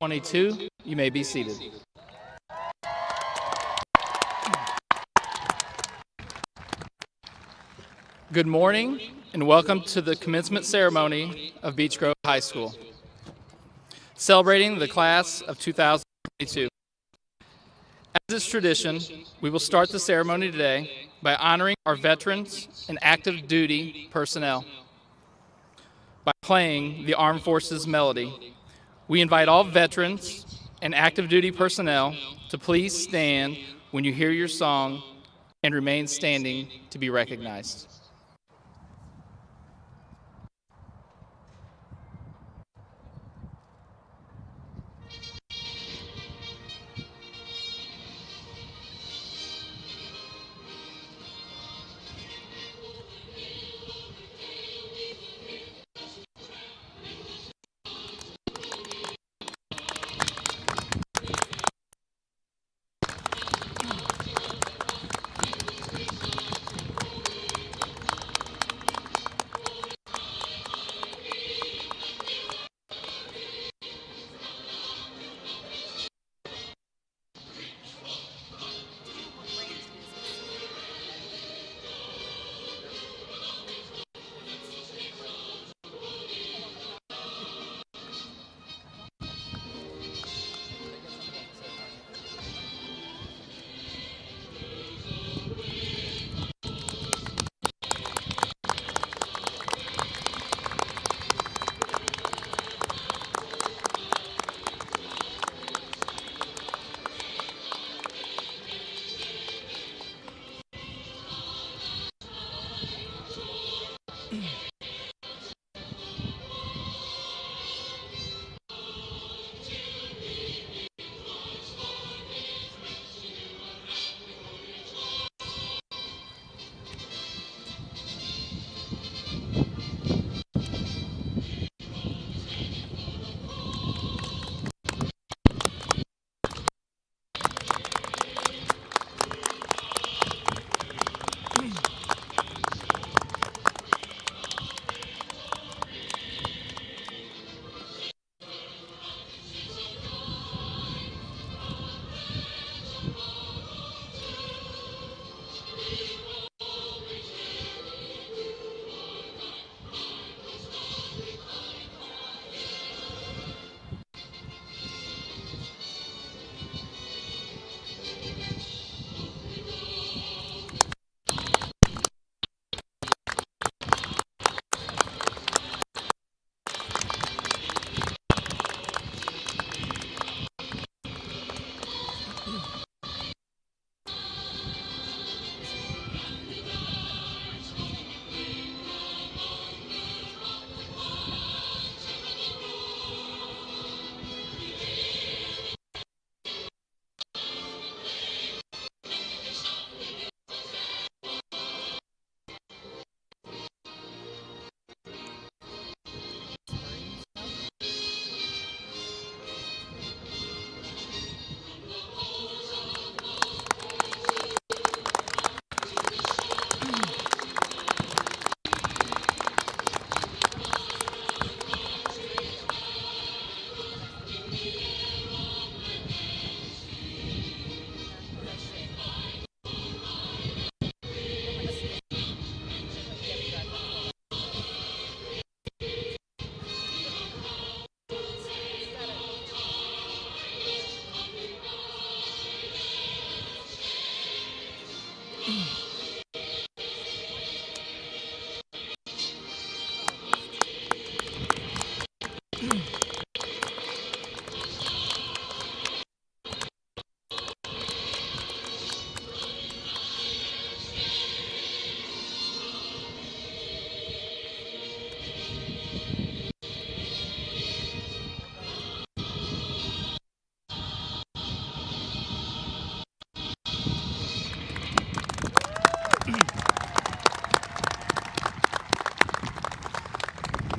22. You may be seated. Good morning and welcome to the commencement ceremony of Beech Grove High School, celebrating the class of 2022. As is tradition, we will start the ceremony today by honoring our veterans and active duty personnel by playing the Armed Forces Melody. We invite all veterans and active duty personnel to please stand when you hear your song and remain standing to be recognized.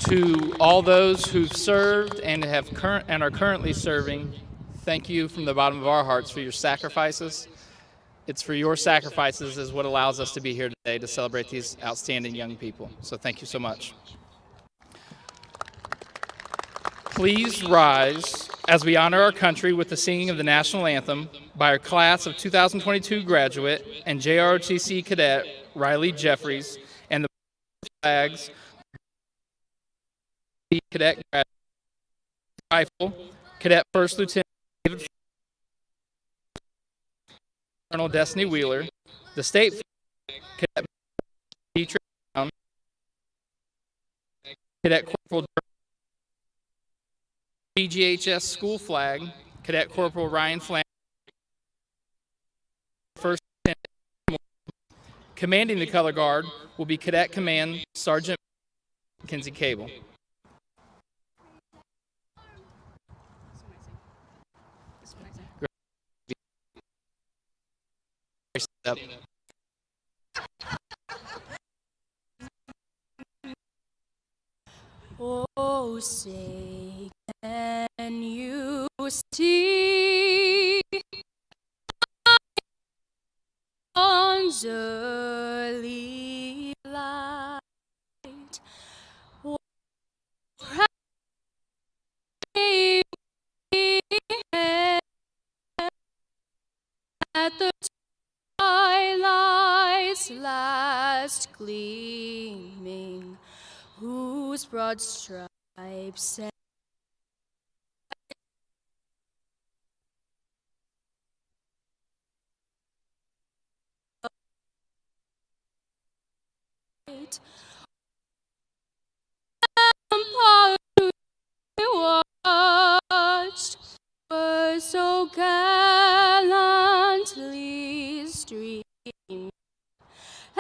To all those who've served and are currently serving, thank you from the bottom of our hearts for your sacrifices. It's for your sacrifices is what allows us to be here today to celebrate these outstanding young people. So thank you so much. Please rise as we honor our country with the singing of the national anthem by our class of 2022 graduate and JROTC cadet Riley Jeffries and the flags cadet graduate rifle cadet First Lieutenant David Colonel Destiny Wheeler, the state flag cadet Beech Brown, cadet Corporal BGHS school flag cadet Corporal Ryan Flanders, First Lieutenant. Commanding the color guard will be Cadet Command Sergeant Mackenzie Cable. Oh, say, can you see dawn's early light? At the twilight's last gleaming, whose broad stripes and watched were so gallantly streaming,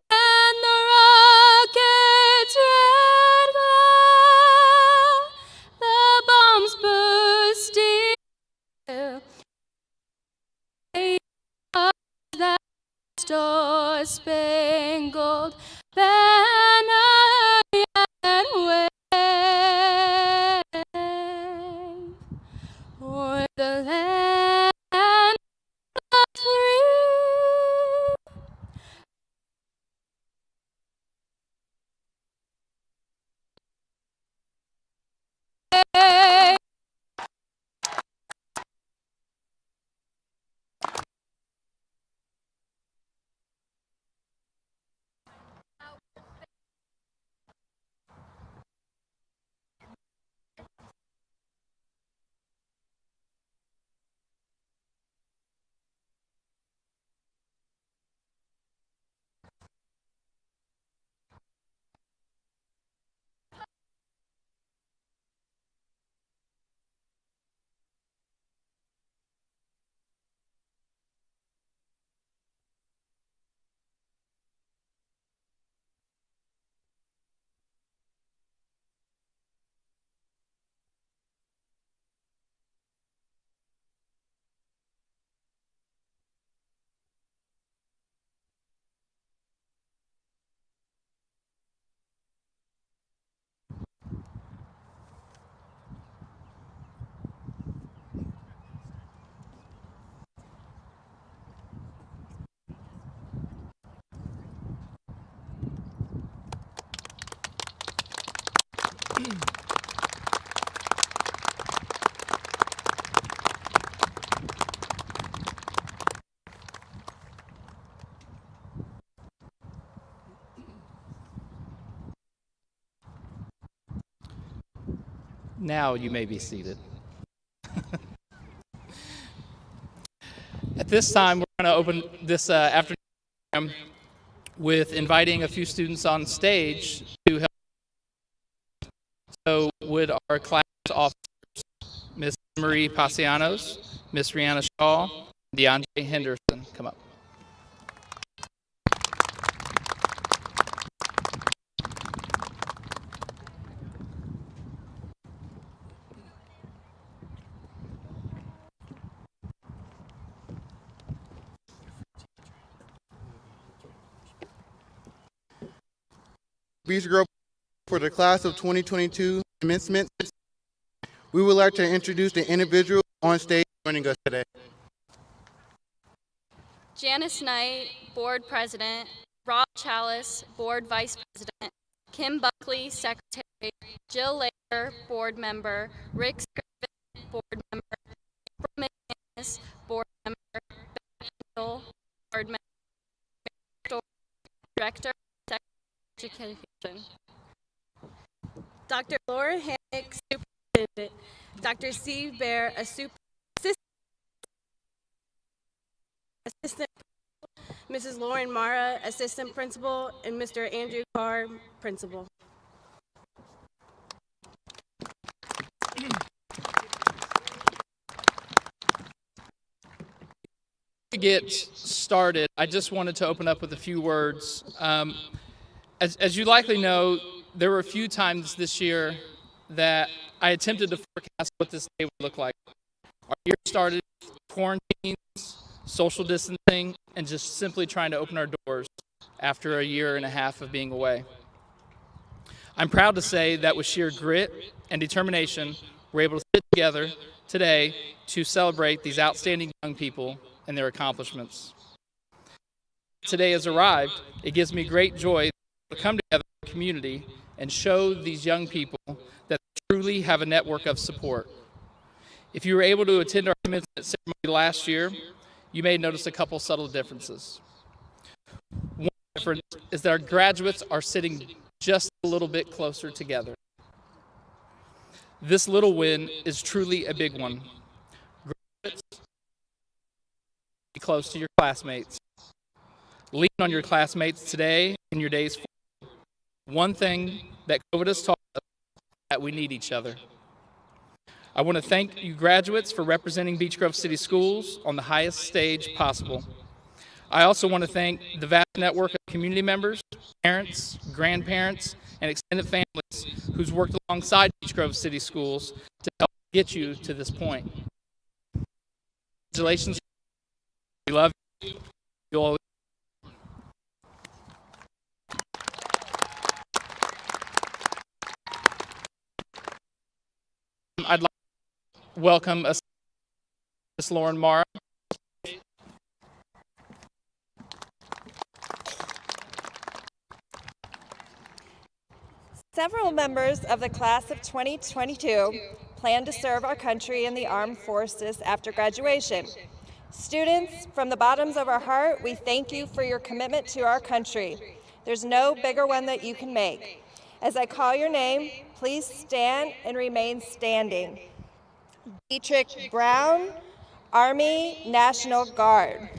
and the rocket's red glare, the bombs bursting, that star-spangled banner yet wave o'er the land of free. Now you may be seated. At this time, we're going to open this afternoon program with inviting a few students on stage to help. So would our class officers, Miss Marie Pasianos, Miss Rihanna Shaw, and DeAndre Henderson come up. Beech Girl for the class of 2022 commencement. We would like to introduce the individual on stage joining us today. Janice Knight, Board President, Rob Chalice, Board Vice President, Kim Buckley, Secretary, Jill Laker, Board Member, Rick Scriven, Board Member, Director of Education. Dr. Laura Hannick, Superintendent. Dr. Steve Bear, Assistant. Mrs. Lauren Mara, Assistant Principal, and Mr. Andrew Carr, Principal. To get started, I just wanted to open up with a few words. As you likely know, there were a few times this year that I attempted to forecast what this day would look like. Our year started with quarantines, social distancing, and just simply trying to open our doors after a year and a half of being away. I'm proud to say that with sheer grit and determination, we're able to sit together today to celebrate these outstanding young people and their accomplishments. Today has arrived. It gives me great joy to come together as a community and show these young people that they truly have a network of support. If you were able to attend our commencement ceremony last year, you may notice a couple subtle differences. One difference is that our graduates are sitting just a little bit closer together. This little win is truly a big one. Graduates, be close to your classmates. Lean on your classmates today and your days forward. One thing that COVID has taught us is that we need each other. I want to thank you graduates for representing Beech Grove City Schools on the highest stage possible. I also want to thank the vast network of community members, parents, grandparents, and extended families who's worked alongside Beech Grove City Schools to help get you to this point. Congratulations. We love you. You'll always. I'd like to welcome Miss Lauren Mara. Several members of the class of 2022 plan to serve our country in the armed forces after graduation. Students, from the bottoms of our heart, we thank you for your commitment to our country. There's no bigger one that you can make. As I call your name, please stand and remain standing. Dietrich Brown, Army National Guard.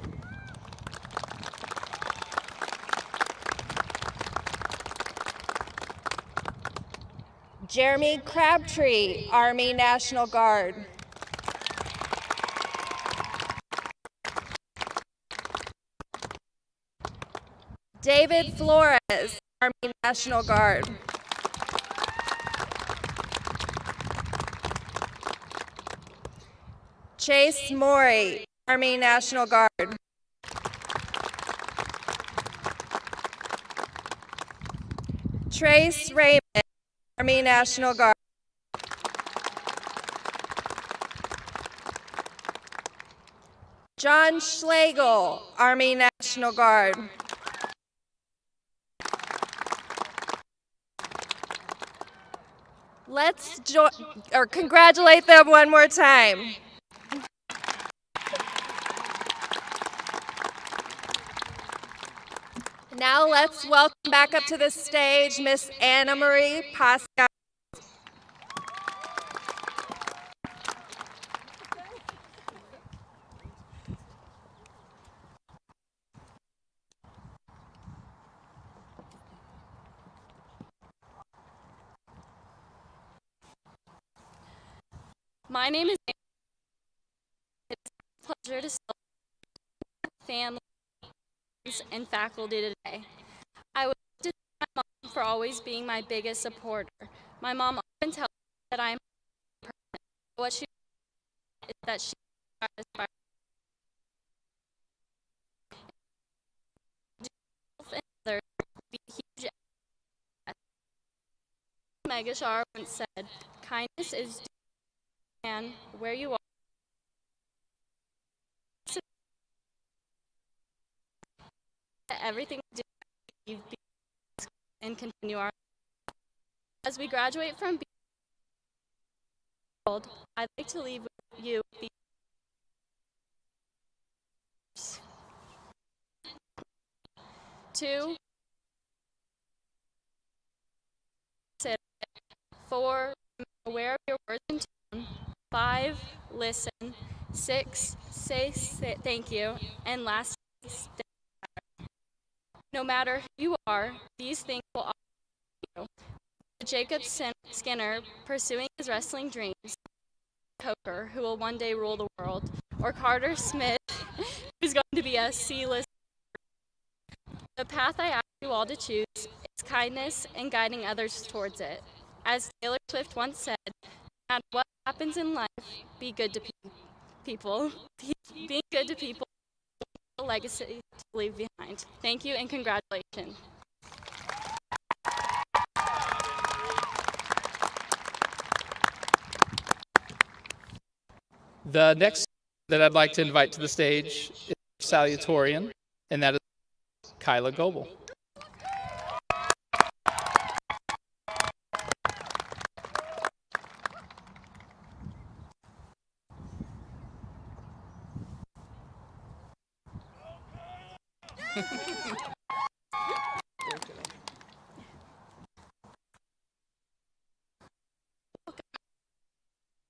Jeremy Crabtree, Army National Guard. David Flores, Army National Guard. Chase Morey, Army National Guard. Trace Raymond, Army National Guard. John Schlegel, Army National Guard. Let's congratulate them one more time. Now let's welcome back up to the stage Miss Anna Marie Pascal. My name is Anna. It's a pleasure to celebrate family, friends, and faculty today. I would like to thank my mom for always being my biggest supporter. My mom often tells me that I am a person. What she is that she is satisfied and others be a huge asset. Megashar once said, "Kindness is and where you are." Everything we do and continue our lives. As we graduate from Beech, I'd like to leave with you these 2 4, be aware of your words and tone. 5, listen. 6, say thank you. And lastly, stay. No matter who you are, these things will offer you. Jacob Skinner, pursuing his wrestling dreams, Coker, who will one day rule the world, or Carter Smith, who's going to be a C-list. The path I ask you all to choose is kindness and guiding others towards it. As Taylor Swift once said, no matter what happens in life, be good to people. Being good to people is a legacy to leave behind. Thank you and congratulations. The next that I'd like to invite to the stage is Salutatorian, and that is Kyla Goebel.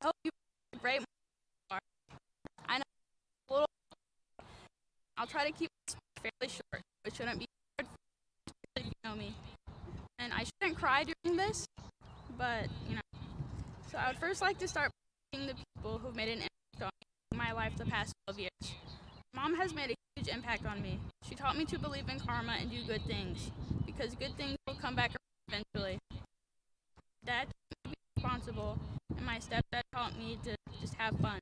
I hope you have a great morning. I know it's a little. I'll try to keep this fairly short, which shouldn't be hard if you know me. And I shouldn't cry during this, but So I would first like to start by thanking the people who've made an impact on me in my life the past 12 years. Mom has made a huge impact on me. She taught me to believe in karma and do good things, because good things will come back around eventually. Dad taught me to be responsible, and my stepdad taught me to just have fun.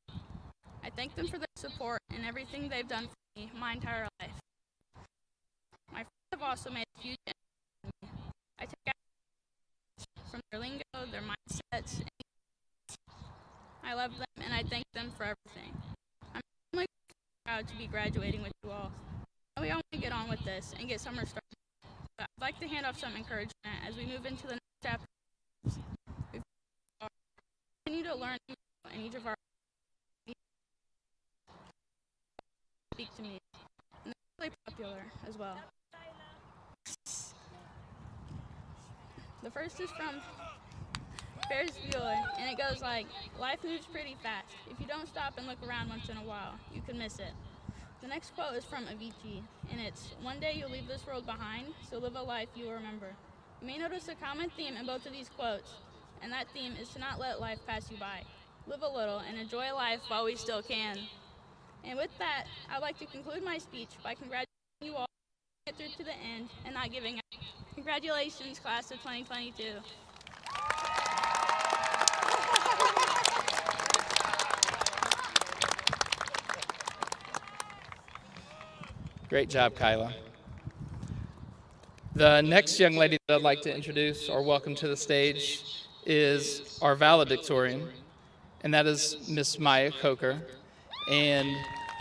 I thank them for their support and everything they've done for me my entire life. My friends have also made a huge impact on me. I take out from their lingo, their mindsets, and I love them and I thank them for everything. I'm really proud to be graduating with you all. We all want to get on with this and get summer started. But I'd like to hand off some encouragement as we move into the next chapter. We continue to learn in each of our speak to me. And they're really popular as well. The first is from Ferris Bueller, and it goes like, life moves pretty fast. If you don't stop and look around once in a while, you can miss it. The next quote is from Avicii, and it's, one day you'll leave this world behind, so live a life you will remember. You may notice a common theme in both of these quotes, and that theme is to not let life pass you by. Live a little and enjoy life while we still can. And with that, I'd like to conclude my speech by congratulating you all for getting through to the end and not giving up. Congratulations, class of 2022. Great job, Kyla. The next young lady that I'd like to introduce or welcome to the stage is our valedictorian, and that is Miss Maya Coker. And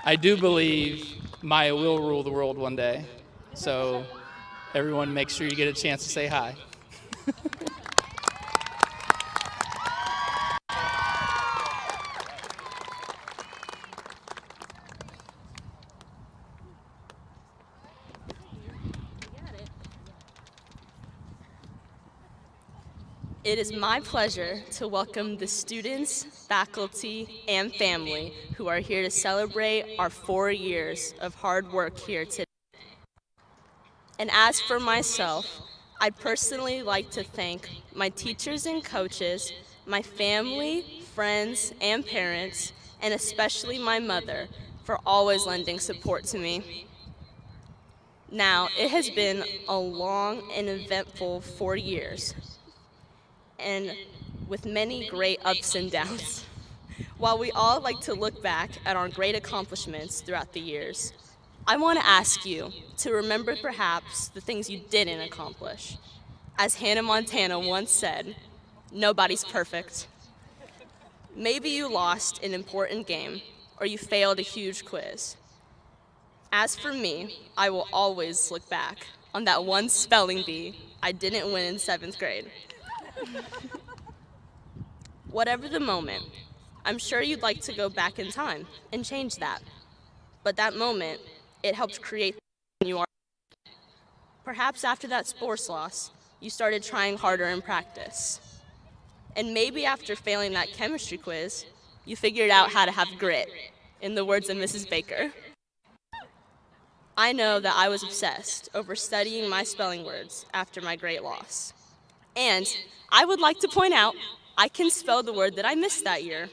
I do believe Maya will rule the world one day, so everyone make sure you get a chance to say hi. It is my pleasure to welcome the students, faculty, and family who are here to celebrate our 4 years of hard work here today. And as for myself, I'd personally like to thank my teachers and coaches, my family, friends, and parents, and especially my mother for always lending support to me. Now, it has been a long and eventful 4 years, and with many great ups and downs. While we all like to look back at our great accomplishments throughout the years, I want to ask you to remember perhaps the things you didn't accomplish. As Hannah Montana once said, nobody's perfect. Maybe you lost an important game or you failed a huge quiz. As for me, I will always look back on that one spelling bee I didn't win in 7th grade. Whatever the moment, I'm sure you'd like to go back in time and change that. But that moment, it helped create who you are. Perhaps after that sports loss, you started trying harder in practice. And maybe after failing that chemistry quiz, you figured out how to have grit, in the words of Mrs. Baker. I know that I was obsessed over studying my spelling words after my great loss. And I would like to point out, I can spell the word that I missed that year.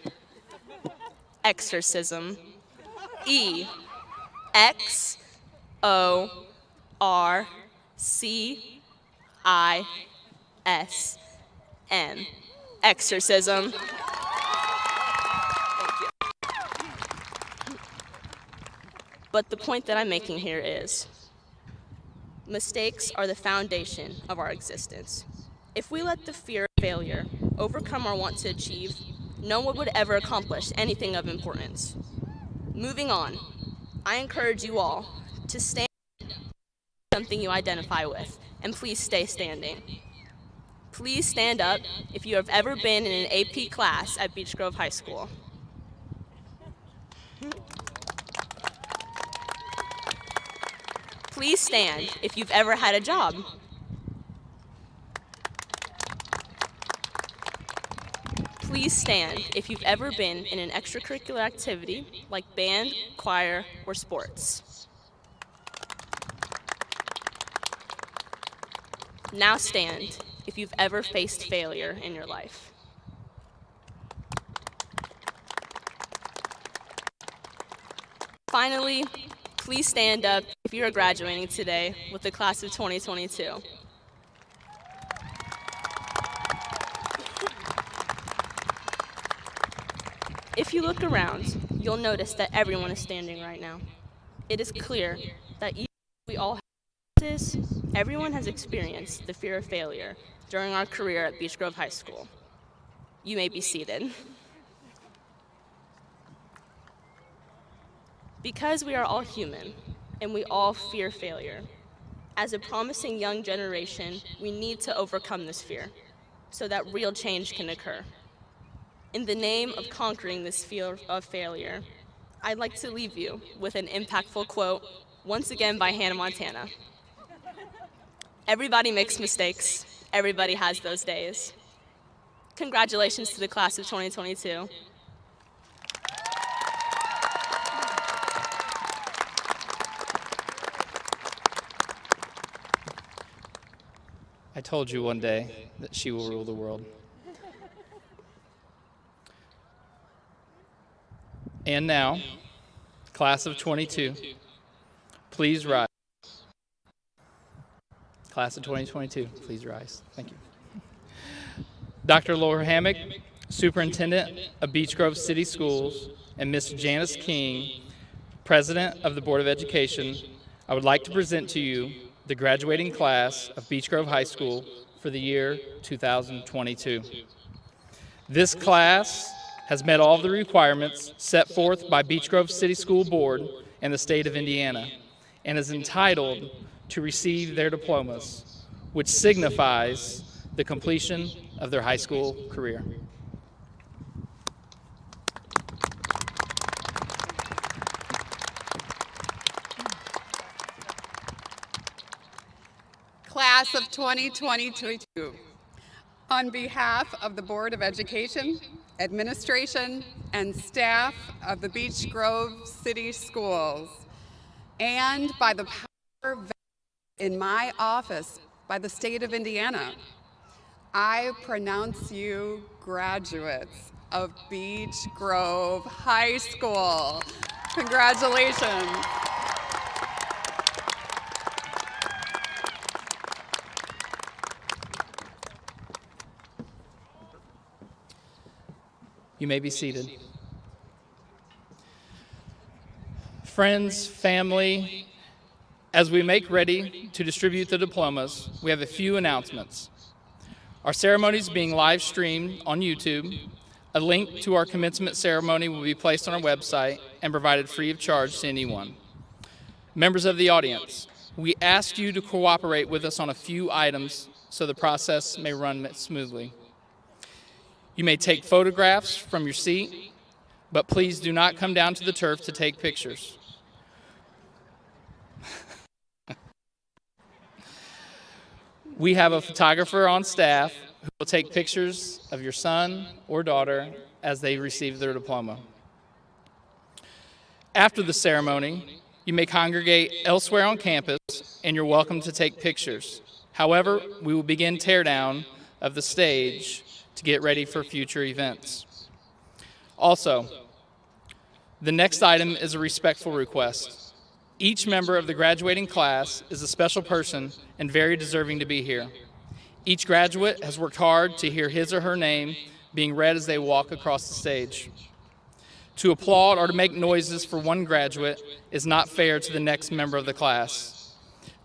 Exorcism. E-X-O-R-C-I-S-M. Exorcism. But the point that I'm making here is, mistakes are the foundation of our existence. If we let the fear of failure overcome our want to achieve, no one would ever accomplish anything of importance. Moving on, I encourage you all to stand up for something you identify with, and please stay standing. Please stand up if you have ever been in an AP class at Beech Grove High School. Please stand if you've ever had a job. Please stand if you've ever been in an extracurricular activity like band, choir, or sports. Now stand if you've ever faced failure in your life. Finally, please stand up if you are graduating today with the class of 2022. If you look around, you'll notice that everyone is standing right now. It is clear that even if we all have this, everyone has experienced the fear of failure during our career at Beech Grove High School. You may be seated. Because we are all human, and we all fear failure, as a promising young generation, we need to overcome this fear so that real change can occur. In the name of conquering this fear of failure, I'd like to leave you with an impactful quote, once again by Hannah Montana. Everybody makes mistakes. Everybody has those days. Congratulations to the class of 2022. I told you one day that she will rule the world. And now, class of 22, please rise. Class of 2022, please rise. Thank you. Dr. Laura Hammock, Superintendent of Beech Grove City Schools, and Ms. Janice King, President of the Board of Education, I would like to present to you the graduating class of Beech Grove High School for the year 2022. This class has met all of the requirements set forth by Beech Grove City School Board and the state of Indiana, and is entitled to receive their diplomas, which signifies the completion of their high school career. Class of 2022, on behalf of the Board of Education, administration, and staff of the Beech Grove City Schools, and by the power vested in my office by the state of Indiana, I pronounce you graduates of Beech Grove High School. Congratulations. You may be seated. Friends, family, as we make ready to distribute the diplomas, we have a few announcements. Our ceremony is being live streamed on YouTube. A link to our commencement ceremony will be placed on our website and provided free of charge to anyone. Members of the audience, we ask you to cooperate with us on a few items so the process may run smoothly. You may take photographs from your seat, but please do not come down to the turf to take pictures. We have a photographer on staff who will take pictures of your son or daughter as they receive their diploma. After the ceremony, you may congregate elsewhere on campus, and you're welcome to take pictures. However, we will begin teardown of the stage to get ready for future events. Also, the next item is a respectful request. Each member of the graduating class is a special person and very deserving to be here. Each graduate has worked hard to hear his or her name being read as they walk across the stage. To applaud or to make noises for one graduate is not fair to the next member of the class.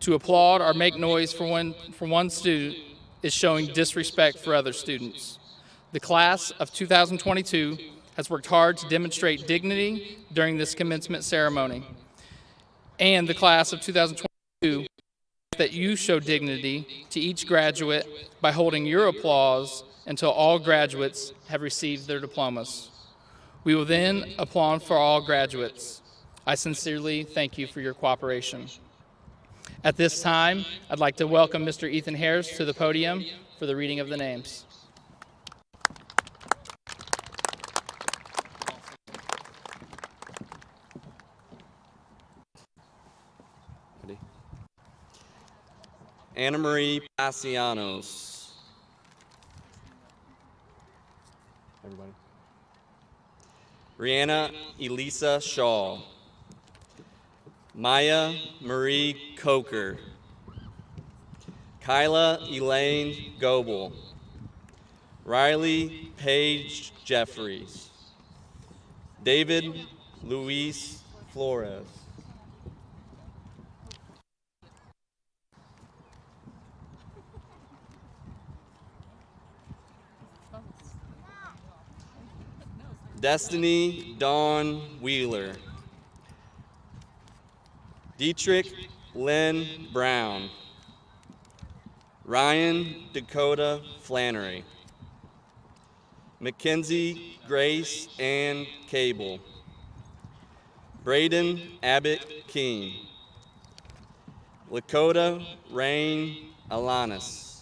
To applaud or make noise for one student is showing disrespect for other students. The class of 2022 has worked hard to demonstrate dignity during this commencement ceremony. And the class of 2022 that you show dignity to each graduate by holding your applause until all graduates have received their diplomas. We will then applaud for all graduates. I sincerely thank you for your cooperation. At this time, I'd like to welcome Mr. Ethan Harris to the podium for the reading of the names. Anna Marie Passianos. Everybody. Rihanna Elisa Shaw. Maya Marie Coker. Kyla Elaine Goebel. Riley Paige Jeffries. David Luis Flores. Destiny Dawn Wheeler. Dietrich Lynn Brown. Ryan Dakota Flannery. Mackenzie Grace Ann Cable. Braden Abbott King. Lakota Rain Alanis.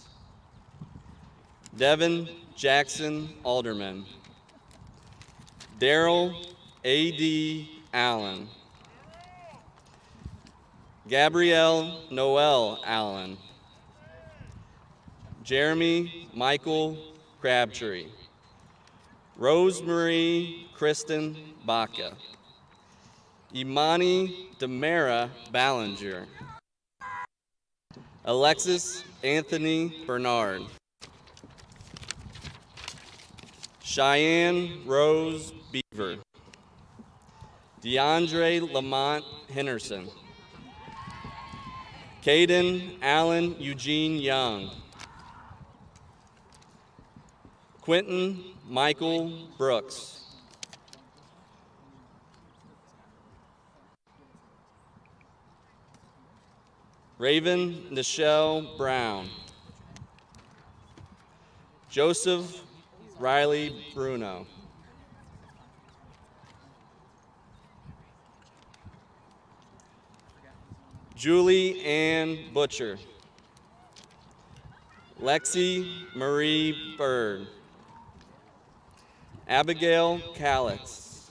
Devin Jackson Alderman. Daryl A.D. Allen. Gabrielle Noel Allen. Jeremy Michael Crabtree. Rosemarie Kristen Baca. Imani Demara Ballinger. Alexis Anthony Bernard. Cheyenne Rose Beaver. DeAndre Lamont Henderson. Caden Allen Eugene Young. Quentin Michael Brooks. Raven Nichelle Brown. Joseph Riley Bruno. Julie Ann Butcher. Lexi Marie Bird. Abigail Calitz.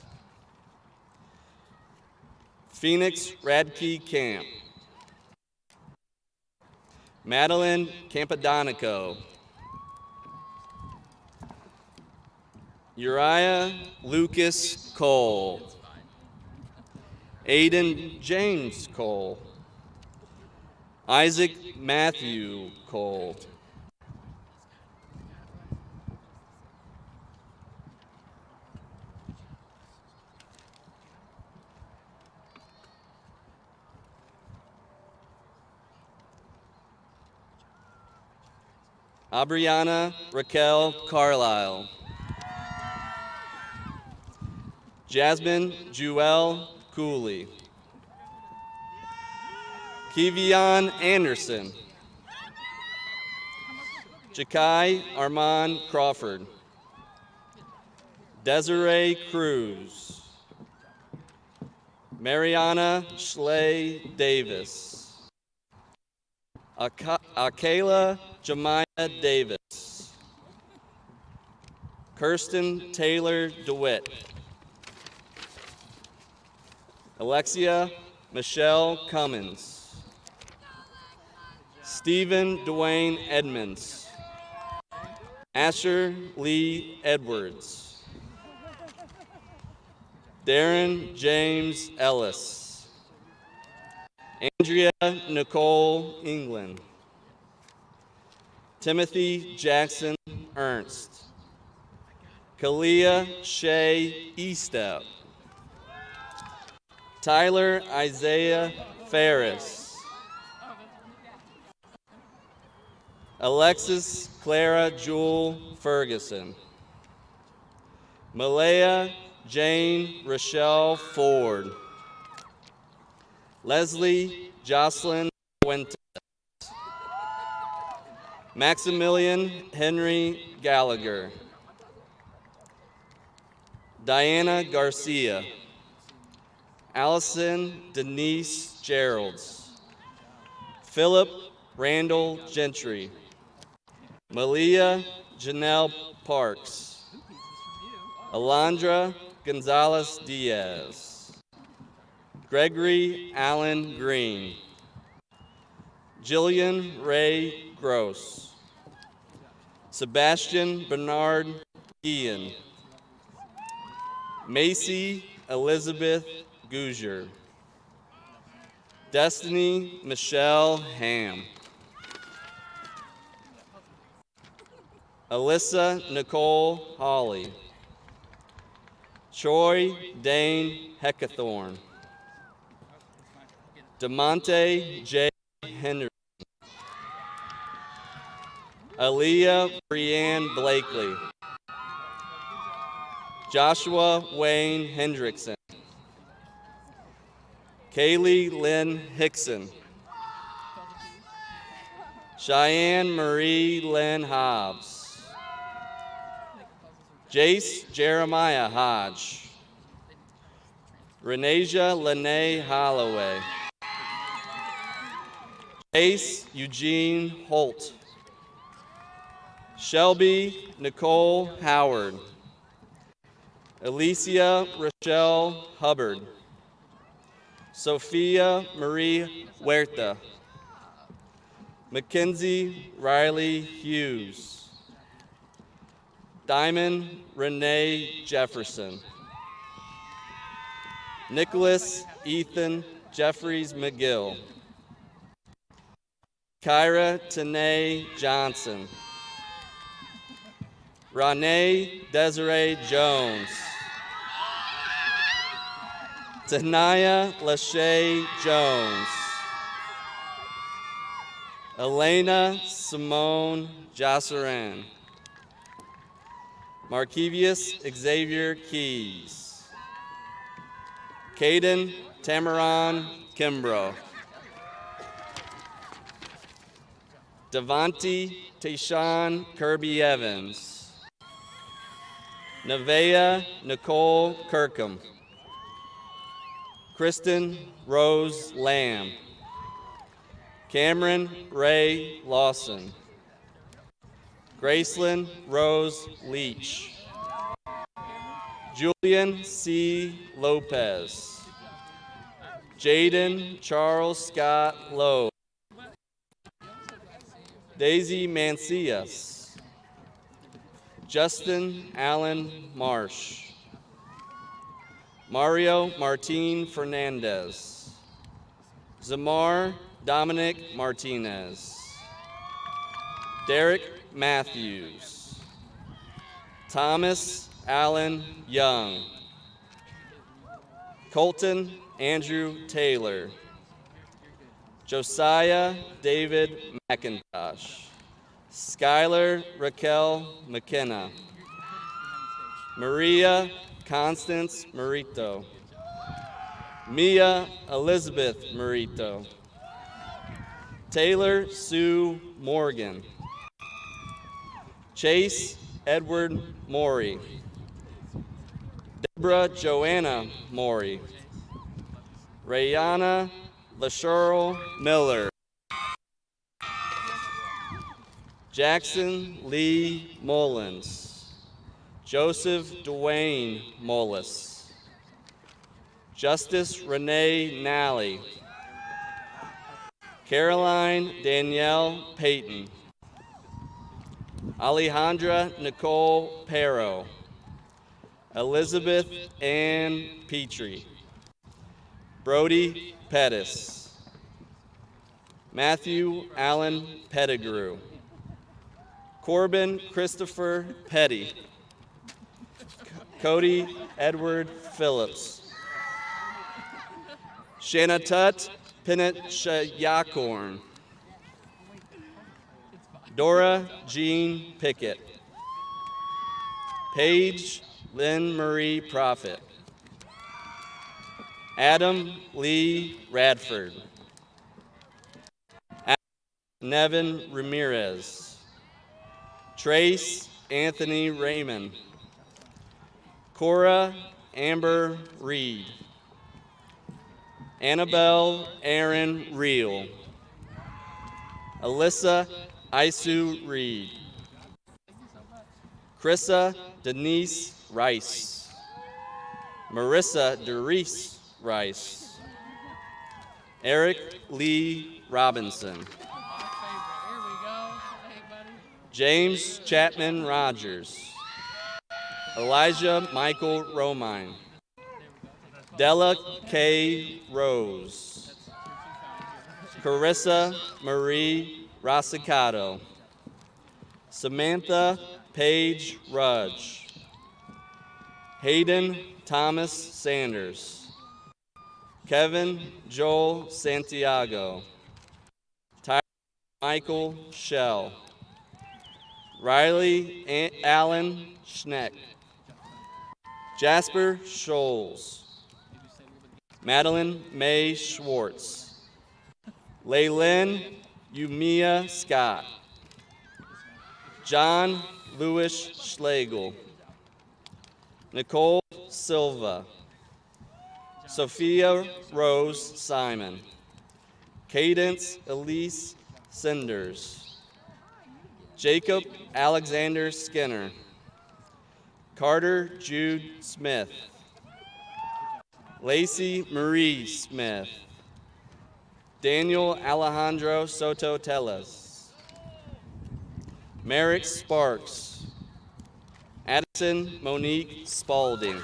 Phoenix Radke Camp. Madeline Campadonico. Uriah Lucas Cole. Aiden James Cole. Isaac Matthew Cole. Abriana Raquel Carlisle. Jasmine Jewel Cooley. Kevion Anderson. Jakai Armand Crawford. Desiree Cruz. Mariana Schley Davis. Akela Jemiah Davis. Kirsten Taylor DeWitt. Alexia Michelle Cummins. Stephen Dwayne Edmonds. Asher Lee Edwards. Darren James Ellis. Andrea Nicole England. Timothy Jackson Ernst. Kalia Shay Estep. Tyler Isaiah Ferris. Alexis Clara Jewel Ferguson. Malaya Jane Rochelle Ford. Leslie Jocelyn Fuentes. Maximilian Henry Gallagher. Diana Garcia. Allison Denise Geralds. Philip Randall Gentry. Malia Janelle Parks. Alondra Gonzalez Diaz. Gregory Allen Green. Jillian Ray Gross. Sebastian Bernard Ian. Macy Elizabeth Gouger. Destiny Michelle Ham. Alyssa Nicole Hawley. Troy Dane Heckathorn. DeMonte J. Henry. Aaliyah Brianne Blakely. Joshua Wayne Hendrickson. Kaylee Lynn Hickson. Cheyenne Marie Lynn Hobbs. Jace Jeremiah Hodge. Renasia Lene Holloway. Ace Eugene Holt. Shelby Nicole Howard. Alicia Rochelle Hubbard. Sophia Marie Huerta. Mackenzie Riley Hughes. Diamond Renee Jefferson. Nicholas Ethan Jeffries McGill. Kyra Tanae Johnson. Renee Desiree Jones. Tanaya Lachey Jones. Elena Simone Josseran. Markevius Xavier Keys. Caden Tamaron Kimbrough. Devontae Tayshawn Kirby Evans. Nevaeh Nicole Kirkham. Kristen Rose Lamb. Cameron Ray Lawson. Gracelyn Rose Leach. Julian C. Lopez. Jaden Charles Scott Lowe. Daisy Mancias. Justin Allen Marsh. Mario Martin Fernandez. Zamar Dominic Martinez. Derek Matthews. Thomas Allen Young. Colton Andrew Taylor. Josiah David McIntosh. Skylar Raquel McKenna. Maria Constance Marito. Mia Elizabeth Marito. Taylor Sue Morgan. Chase Edward Morey. Deborah Joanna Morey. Rayana LaSherle Miller. Jackson Lee Mullins. Joseph Dwayne Mullis, Justice Renee Nally, Caroline Danielle Payton, Alejandra Nicole Perro, Elizabeth Ann Petrie, Brody Pettis, Matthew Allen Pettigrew, Corbin Christopher Petty, Cody Edward Phillips, Shanatut Pinnachayakorn, Dora Jean Pickett, Paige Lynn Marie Prophet, Adam Lee Radford, Nevin Ramirez, Trace Anthony Raymond, Cora Amber Reed, Annabelle Aaron Reel, Alyssa Isu Reed, Krissa Denise Rice, Marissa Derice Rice, Eric Lee Robinson, James Chapman Rogers, Elijah Michael Romine, Della K. Rose, Carissa Marie Rosicato, Samantha Paige Rudge, Hayden Thomas Sanders, Kevin Joel Santiago, Tyler Michael Shell, Riley Allen Schneck, Jasper Scholes, Madeline May Schwartz, Laylin Umia Scott, John Lewis Schlegel, Nicole Silva, Sophia Rose Simon, Cadence Elise Cinders, Jacob Alexander Skinner, Carter Jude Smith, Lacey Marie Smith, Daniel Alejandro Soto Tellez, Merrick Sparks, Addison Monique Spalding,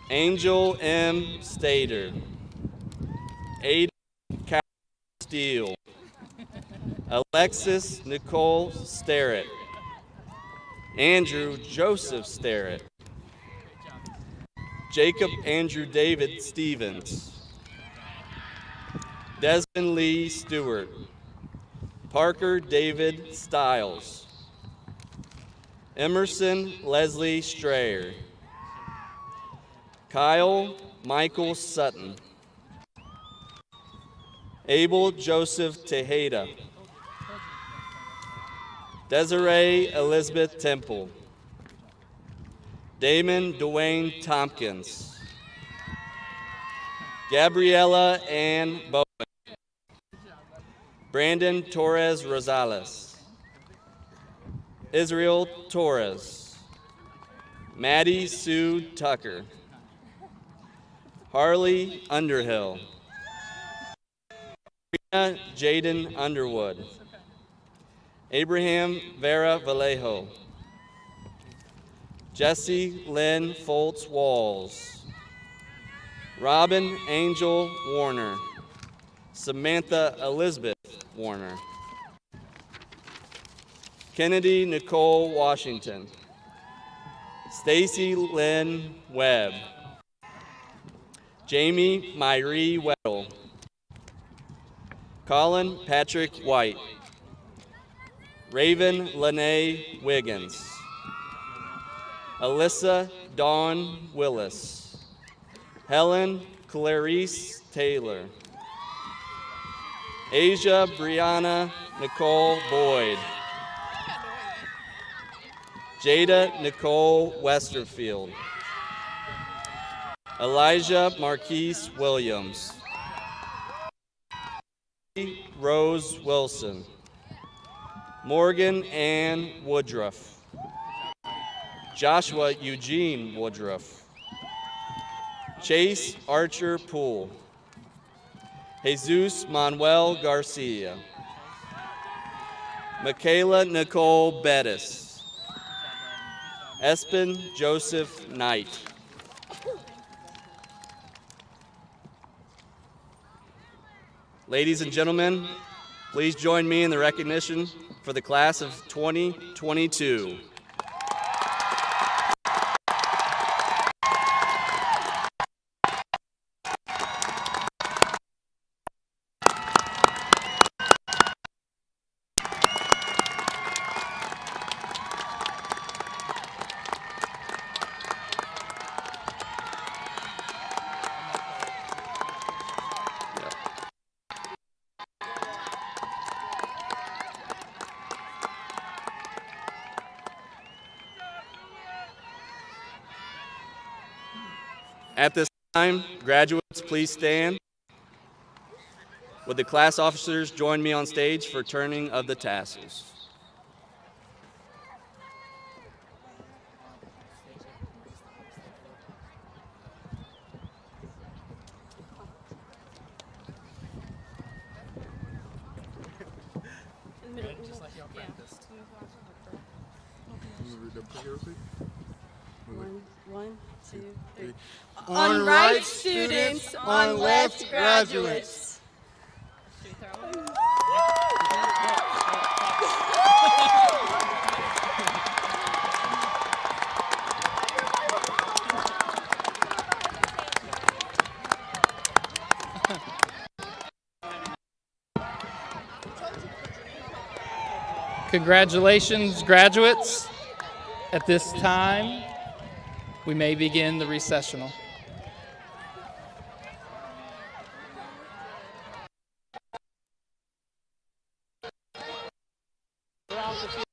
Angel M. Stater, Aiden Steele, Alexis Nicole Starrett, Andrew Joseph Starrett, Jacob Andrew David Stevens, Desmond Lee Stewart, Parker David Stiles, Emerson Leslie Strayer, Kyle Michael Sutton, Abel Joseph Tejeda, Desiree Elizabeth Temple, Damon Dwayne Tompkins, Gabriella Ann Bowen, Brandon Torres Rosales, Israel Torres, Maddie Sue Tucker, Harley Underhill, Rena Jaden Underwood, Abraham Vera Vallejo, Jesse Lynn Foltz Walls, Robin Angel Warner, Samantha Elizabeth Warner, Kennedy Nicole Washington, Stacy Lynn Webb, Jamie Myrie Weddle, Colin Patrick White, Raven Lene Wiggins, Alyssa Dawn Willis, Helen Clarice Taylor, Asia Brianna Nicole Boyd, Jada Nicole Westerfield, Elijah Marquise Williams, Rose Wilson, Morgan Ann Woodruff, Joshua Eugene Woodruff. Chase Archer Poole. Jesus Manuel Garcia. Michaela Nicole Bettis. Espen Joseph Knight. Ladies and gentlemen, please join me in the recognition for the class of 2022. At this time, graduates, please stand. Would the class officers join me on stage for turning of the tassels? One, two, three. On right students, on left graduates. Congratulations, graduates. At this time, we may begin the recessional. Throughout the field.